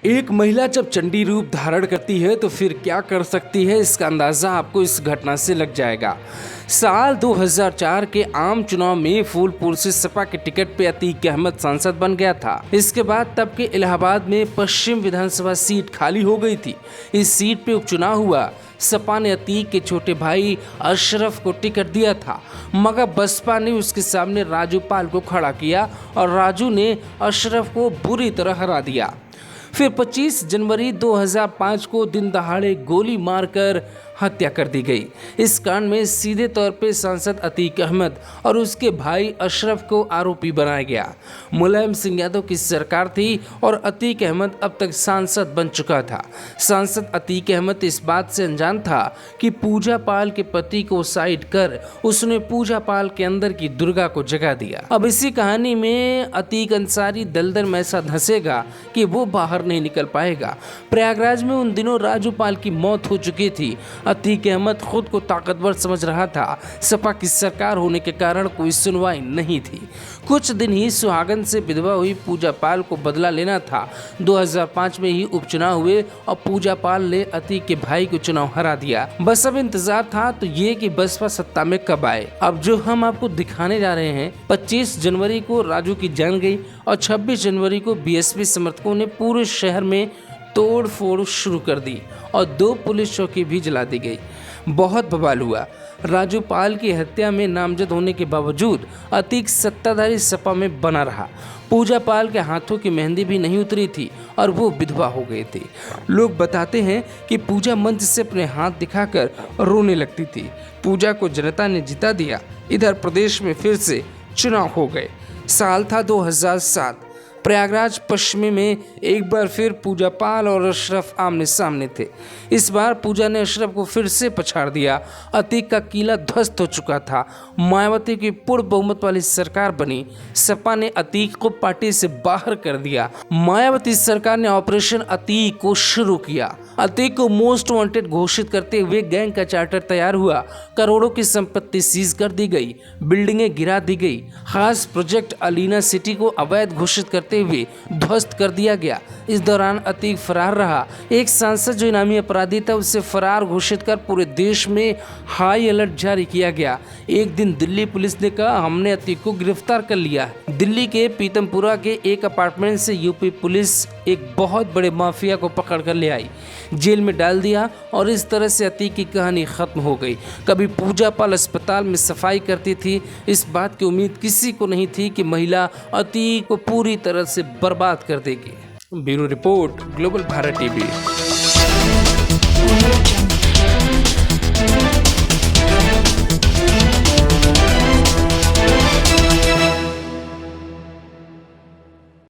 एक महिला जब चंडी रूप धारण करती है तो फिर क्या कर सकती है, इसका अंदाजा आपको इस घटना से लग जाएगा। साल 2004 के आम चुनाव में फूलपुर से सपा के टिकट पे अतीक अहमद सांसद बन गया था। इसके बाद तब के इलाहाबाद में पश्चिम विधानसभा सीट खाली हो गई थी। इस सीट पे उपचुनाव हुआ। सपा ने अतीक के छोटे भाई अशरफ को टिकट दिया था, मगर बसपा ने उसके सामने राजू पाल को खड़ा किया और राजू ने अशरफ को बुरी तरह हरा दिया। फिर 25 जनवरी 2005 को दिन दहाड़े गोली मारकर हत्या कर दी गई। इस कांड में सीधे तौर पे सांसद अतीक अहमद और उसके भाई अशरफ को आरोपी बनाया गया। मुलायम सिंह यादव की सरकार थी और अतीक अहमद अब तक सांसद बन चुका था। सांसद अतीक अहमद इस बात से अनजान था कि पूजा पाल के पति को साइड कर उसने पूजा पाल के अंदर की दुर्गा को जगा दिया। अब इसी कहानी में अतीक अंसारी दलदल में ऐसा धंसेगा कि वो बाहर नहीं निकल पाएगा। प्रयागराज में उन दिनों राजू पाल की मौत हो चुकी थी। अतीक अहमद खुद को ताकतवर समझ रहा था। सपा की सरकार होने के कारण कोई सुनवाई नहीं थी। कुछ दिन ही सुहागन से विधवा हुई पूजा पाल को बदला लेना था। 2005 में ही उपचुनाव हुए और पूजा पाल ने अतीक के भाई को चुनाव हरा दिया। बस अब इंतजार था तो ये कि बसपा सत्ता में कब आए। अब जो हम आपको दिखाने जा रहे हैं, 25 जनवरी को राजू की जान गई और 26 जनवरी को बीएसपी समर्थकों ने पूरे शहर में तोड़ फोड़ शुरू कर दी और 2 पुलिस चौकी भी जला दी गई। बहुत बवाल हुआ। राजू पाल की हत्या में नामजद होने के बावजूद अतीक सत्ताधारी सपा में बना रहा। पूजा पाल के हाथों की मेहंदी भी नहीं उतरी थी और वो विधवा हो गई थी। लोग बताते हैं कि पूजा मंच से अपने हाथ दिखाकर रोने लगती थी। पूजा को जनता ने जिता दिया। इधर प्रदेश में फिर से चुनाव हो गए। साल था 2007। प्रयागराज पश्चिमी में एक बार फिर पूजा पाल और अशरफ आमने सामने थे। इस बार पूजा ने अशरफ को फिर से पछाड़ दिया। अतीक का किला ध्वस्त हो चुका था। मायावती की पूर्ण बहुमत वाली सरकार बनी। सपा ने अतीक को पार्टी से बाहर कर दिया। मायावती सरकार ने ऑपरेशन अतीक को शुरू किया। अतीक को मोस्ट वांटेड घोषित करते हुए गैंग का चार्टर तैयार हुआ। करोड़ों की संपत्ति सीज कर दी गई, बिल्डिंगें गिरा दी गई। खास प्रोजेक्ट अलीना सिटी को अवैध घोषित करते हुए ध्वस्त कर दिया गया। इस दौरान अतीक फरार रहा। एक सांसद जो इनामी अपराधी था उसे फरार घोषित कर पूरे देश में हाई अलर्ट जारी किया गया। एक दिन दिल्ली पुलिस ने कहा, हमने अतीक को गिरफ्तार कर लिया। दिल्ली के पीतमपुरा के एक अपार्टमेंट से यूपी पुलिस एक बहुत बड़े माफिया को पकड़ कर ले आई, जेल में डाल दिया और इस तरह से अतीक की कहानी खत्म हो गई। कभी पूजा पाल अस्पताल में सफाई करती थी। इस बात की उम्मीद किसी को नहीं थी कि महिला अतीक को पूरी तरह से बर्बाद कर देगी। Bureau report, global Bharat TV.